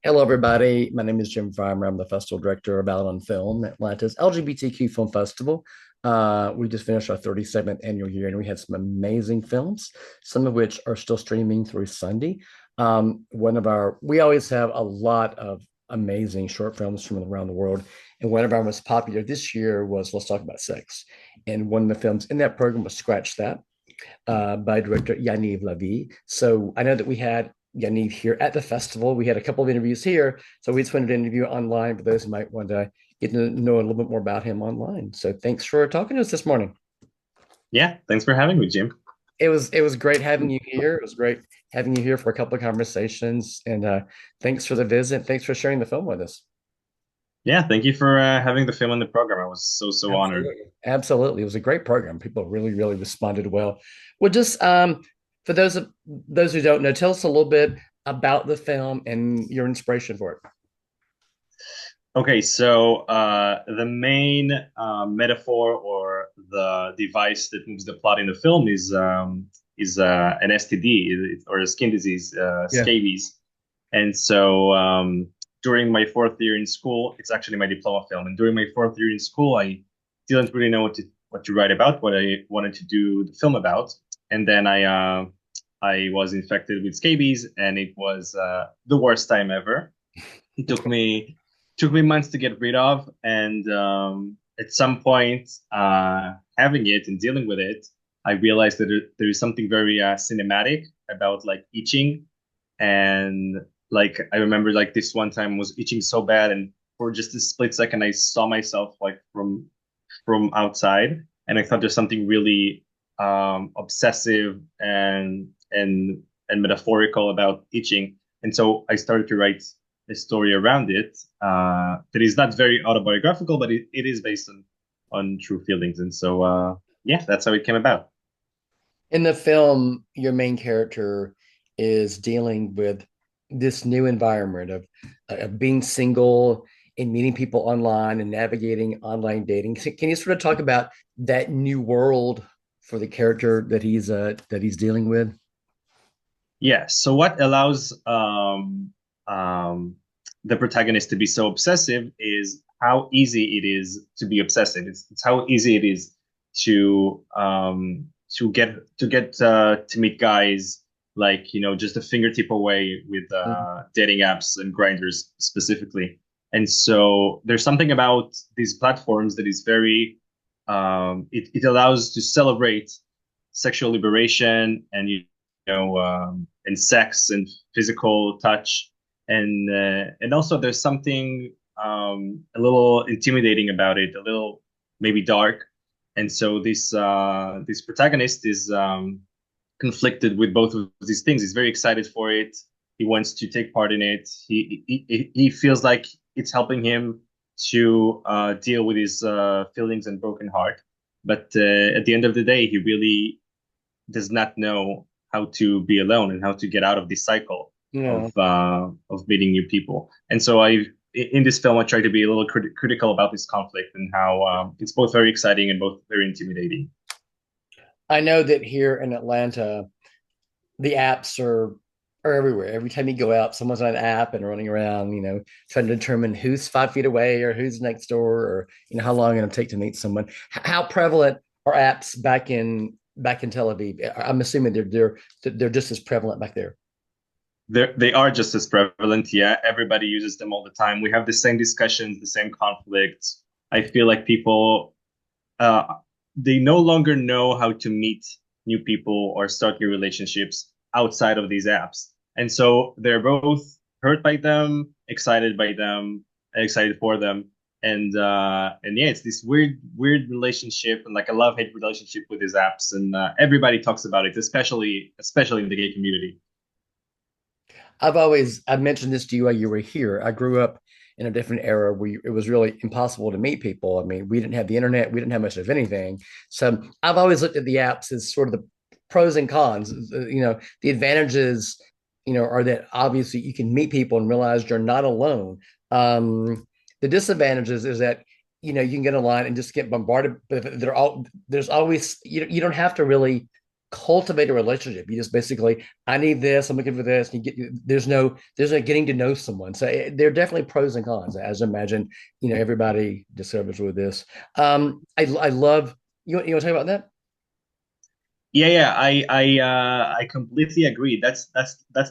Hello, everybody. My name is Jim Farmer. I'm the festival director of Out on Film, Atlanta's LGBTQ Film Festival. We just finished our 37th annual year, and we had some amazing films, some of which are still streaming through Sunday. We always have a lot of amazing short films from around the world, and one of our most popular this year was Let's Talk About Sex. And one of the films in that program was Scratch That by director Yaniv Lavi. So I know that we had Yaniv here at the festival. We had a couple of interviews here. So we just wanted to interview online for those who might want to get to know a little bit more about him online. So thanks for talking to us this morning. Yeah, thanks for having me, Jim. It was great having you here. It was great having you here for a couple of conversations. And thanks for the visit. Thanks for sharing the film with us. Yeah, thank you for having the film in the program. I was so honored. Absolutely. Absolutely. It was a great program. People really, really responded well. Well, just for those who don't know, tell us a little bit about the film and your inspiration for it. Okay, so the main metaphor or the device that moves the plot in the film is an STD or a skin disease, Yeah. scabies. And so during my fourth year in school, it's actually my diploma film. And during my fourth year in school, I didn't really know what to write about, what I wanted to do the film about. And then I was infected with scabies, and it was the worst time ever. It took me months to get rid of, and at some point, having it and dealing with it, I realized that there is something very cinematic about like itching, and like I remember like this one time I was itching so bad, and for just a split second, I saw myself like from outside, and I thought there's something really obsessive and metaphorical about itching, and so I started to write a story around it that is not very autobiographical, but it is based on true feelings, and so yeah, that's how it came about. In the film, your main character is dealing with this new environment of being single and meeting people online and navigating online dating. Can you sort of talk about that new world for the character that he's dealing with? Yeah. So what allows the protagonist to be so obsessive is how easy it is to be obsessive. It's how easy it is to get to meet guys like just a fingertip away with dating apps and grinders specifically. And so there's something about these platforms that is very it allows to celebrate sexual liberation and sex and physical touch, and also there's something a little intimidating about it, a little maybe dark, and so this protagonist is conflicted with both of these things. He's very excited for it. He wants to take part in it. He feels like it's helping him to deal with his feelings and broken heart. But at the end of the day, he really does not know how to be alone and how to get out of this cycle Yeah. of meeting new people. And so in this film, I try to be a little critical about this conflict and how it's both very exciting and both very intimidating. I know that here in Atlanta, the apps are everywhere. Every time you go out, someone's on an app and running around, trying to determine who's 5 feet away or who's next door or how long it'll take to meet someone. How prevalent are apps back in Tel Aviv? I'm assuming they're just as prevalent back there. They are just as prevalent. Yeah, everybody uses them all the time. We have the same discussions, the same conflicts. I feel like people uh, they no longer know how to meet new people or start new relationships outside of these apps. And so they're both hurt by them, excited by them, excited for them. And yeah, it's this weird relationship and like a love hate relationship with these apps, and everybody talks about it, especially in the gay community. I've mentioned this to you while you were here. I grew up in a different era where it was really impossible to meet people. I mean, we didn't have the internet, we didn't have much of anything. So I've always looked at the apps as sort of the pros and cons. The advantages, are that obviously you can meet people and realize you're not alone. The disadvantages is that you can get online and just get bombarded. But there's always you don't have to really cultivate a relationship. You just basically, I need this, I'm looking for this. And you get there's no getting to know someone. So there are definitely pros and cons, as I imagine, everybody discovers with this. I love you want to talk about that? Yeah, I completely agree. That's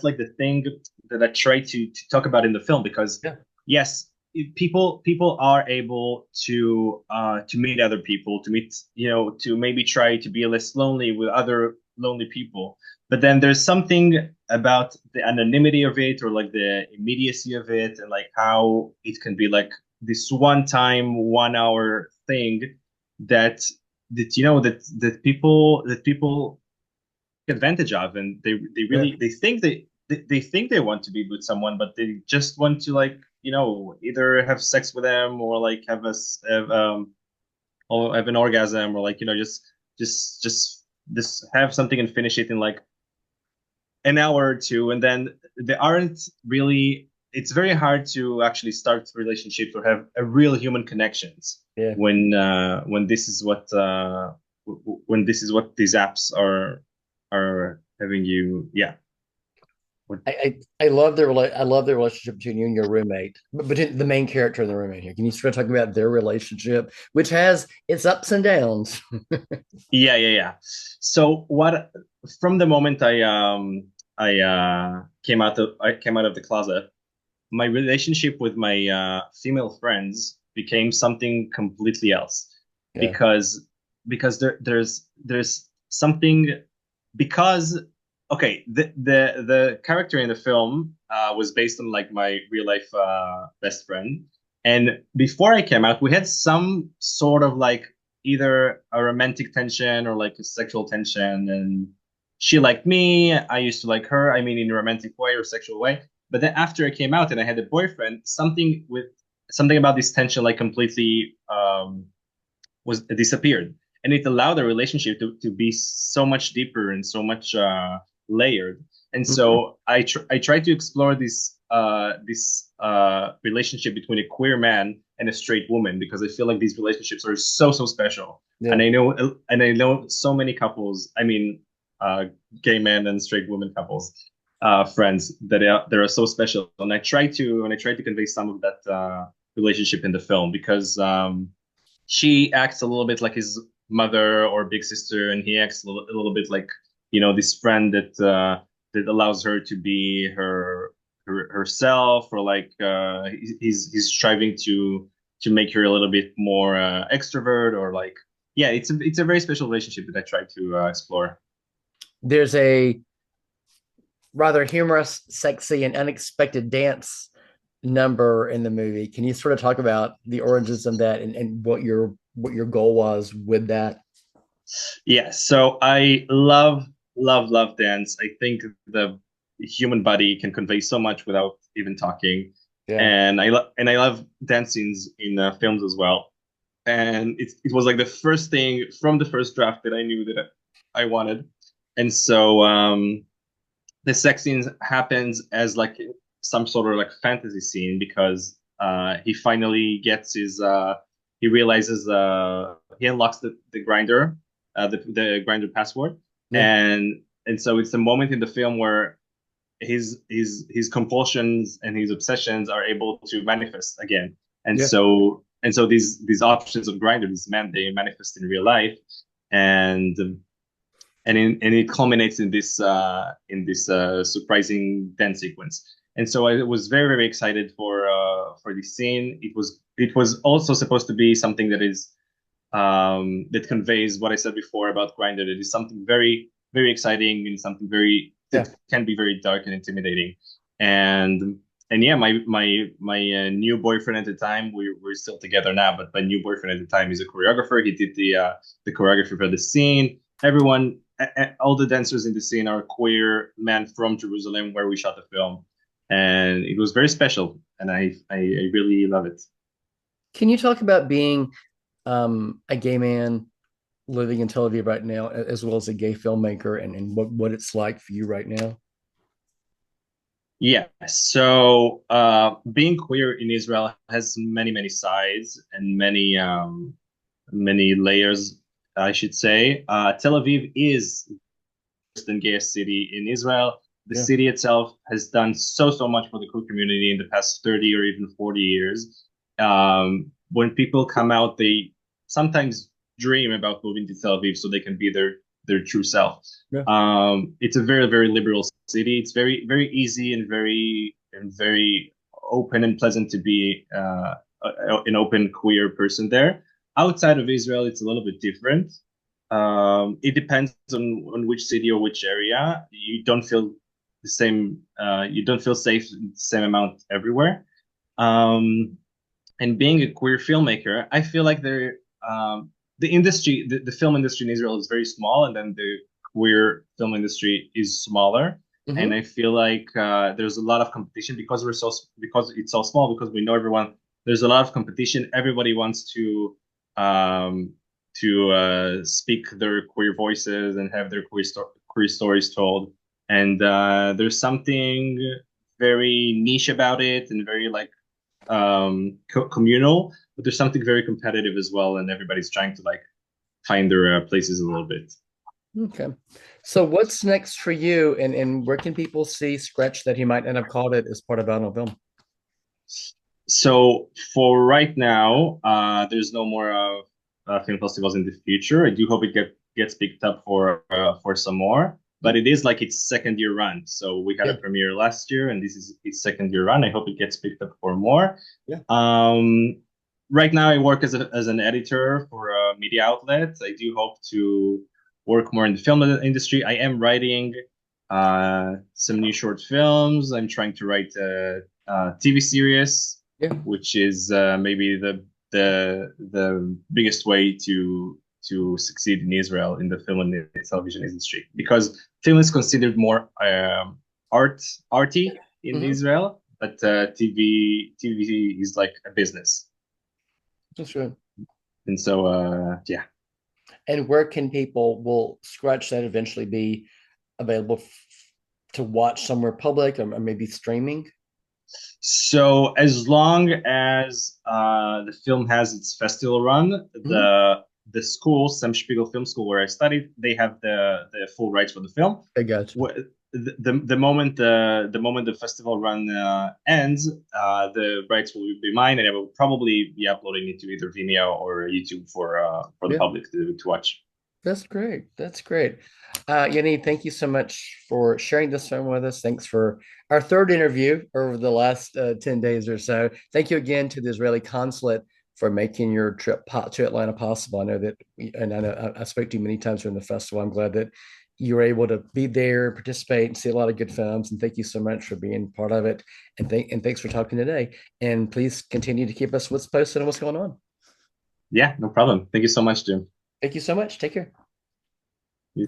like the thing that I try to talk about in the film because Yeah. yes, people are able to meet other people, to meet, to maybe try to be less lonely with other lonely people. But then there's something about the anonymity of it or like the immediacy of it and like how it can be like this one time, 1 hour thing that that people take advantage of, and they Yeah. really they think they want to be with someone, but they just want to like either have sex with them or like or have an orgasm or like just have something and finish it in like an hour or two, and then they aren't really. It's very hard to actually start relationships or have a real human connections Yeah. when this is what when this is what these apps are having you. Yeah. I love the relationship between you and your roommate, but between the main character and the roommate here. Can you sort of talk about their relationship, which has its ups and downs? Yeah. So what from the moment I came out of the closet, my relationship with my female friends became something completely else Yeah. because there's something because okay, the character in the film was based on like my real life best friend, and before I came out we had some sort of like either a romantic tension or like a sexual tension, and she liked me, I used to like her, I mean in a romantic way or sexual way. But then after I came out and I had a boyfriend, something about this tension like completely was disappeared, and it allowed the relationship to be so much deeper and so much layered. And Mhm. so I tried to explore this relationship between a queer man and a straight woman because I feel like these relationships are so special. Yeah. And I know so many couples. I mean, uh, gay men and straight women couples, friends that are so special. And I try to convey some of that relationship in the film because she acts a little bit like his mother or big sister, and he acts a little bit like this friend that allows her to be herself, or like he's striving to make her a little bit more extrovert, or like yeah, it's a very special relationship that I try to explore. There's a rather humorous, sexy, and unexpected dance number in the movie. Can you sort of talk about the origins of that and what your goal was with that? Yeah, so I love dance. I think the human body can convey so much without even talking, Yeah. and I love dance scenes in films as well. And it was like the first thing from the first draft that I knew that I wanted, and so the sex scene happens as like some sort of like fantasy scene because he finally gets his he realizes he unlocks the grinder the grinder password, Yeah. and so it's a moment in the film where his compulsions and his obsessions are able to manifest again, Yeah. and so these options of grinder, these men, they manifest in real life, and and it culminates in this surprising dance sequence. And so I was very excited for this scene. It was also supposed to be something that is that conveys what I said before about Grindr. That is something very exciting and something very Yeah. that can be very dark and intimidating. And and yeah, my new boyfriend at the time, we're still together now, but my new boyfriend at the time is a choreographer. He did the choreography for the scene. Everyone, all the dancers in the scene are queer men from Jerusalem, where we shot the film, and it was very special, and I really love it. Can you talk about being a gay man living in Tel Aviv right now, as well as a gay filmmaker, and what it's like for you right now? Yeah, so being queer in Israel has many sides and many layers, I should say. Tel Aviv is and gayest city in Israel. The Yeah. city itself has done so much for the queer community in the past 30 or even 40 years. When people come out, they sometimes dream about moving to Tel Aviv so they can be their true self. Yeah. It's a very liberal city. It's very easy and very open and pleasant to be an open queer person there. Outside of Israel, it's a little bit different. It depends on which city or which area. You don't feel the same. You don't feel safe in the same amount everywhere. Um, and being a queer filmmaker, I feel like the film industry in Israel is very small, and then the queer film industry is smaller. And Hmm. I feel like there's a lot of competition because it's so small, because we know everyone. There's a lot of competition. Everybody wants um, to speak their queer voices and have their queer stories told. And there's something very niche about it, and very like communal, but there's something very competitive as well, and everybody's trying to like find their places a little bit. Okay. So what's next for you, and where can people see Scratch that he might end up called it as part of Battle Film? So for right now, there's no more film festivals in the future. I do hope it gets picked up for some more, but it is like its second year run. So we had a Yeah. premiere last year, and this is its second year run. I hope it gets picked up for more. Yeah. Um, right now, I work as an editor for a media outlet. I do hope to work more in the film industry. I am writing some new short films. I'm trying to write a TV series, Yeah. which is maybe the biggest way to succeed in Israel in the film and the television industry, because film is considered more arty in Hmm. Israel, but TV is like a business, That's good. and so yeah. And where can people will Scratch that eventually be available to watch somewhere public or maybe streaming? So as long as the film has its festival run, Hmm. the school, Sam Spiegel Film School, where I studied, they have the full rights for the film. I got you. The moment the festival run ends, the rights will be mine, and I will probably be uploading it to either Vimeo or YouTube for the Yeah. public to watch. That's great. That's great. Yanni, thank you so much for sharing this film with us. Thanks for our third interview over the last 10 days or so. Thank you again to the Israeli consulate for making your trip to Atlanta possible. I know that, and I know I spoke to you many times during the festival. I'm glad that you were able to be there, participate, and see a lot of good films. And thank you so much for being part of it. And thanks for talking today. And please continue to keep us what's posted and what's going on. Yeah, no problem. Thank you so much, Jim. Thank you so much. Take care.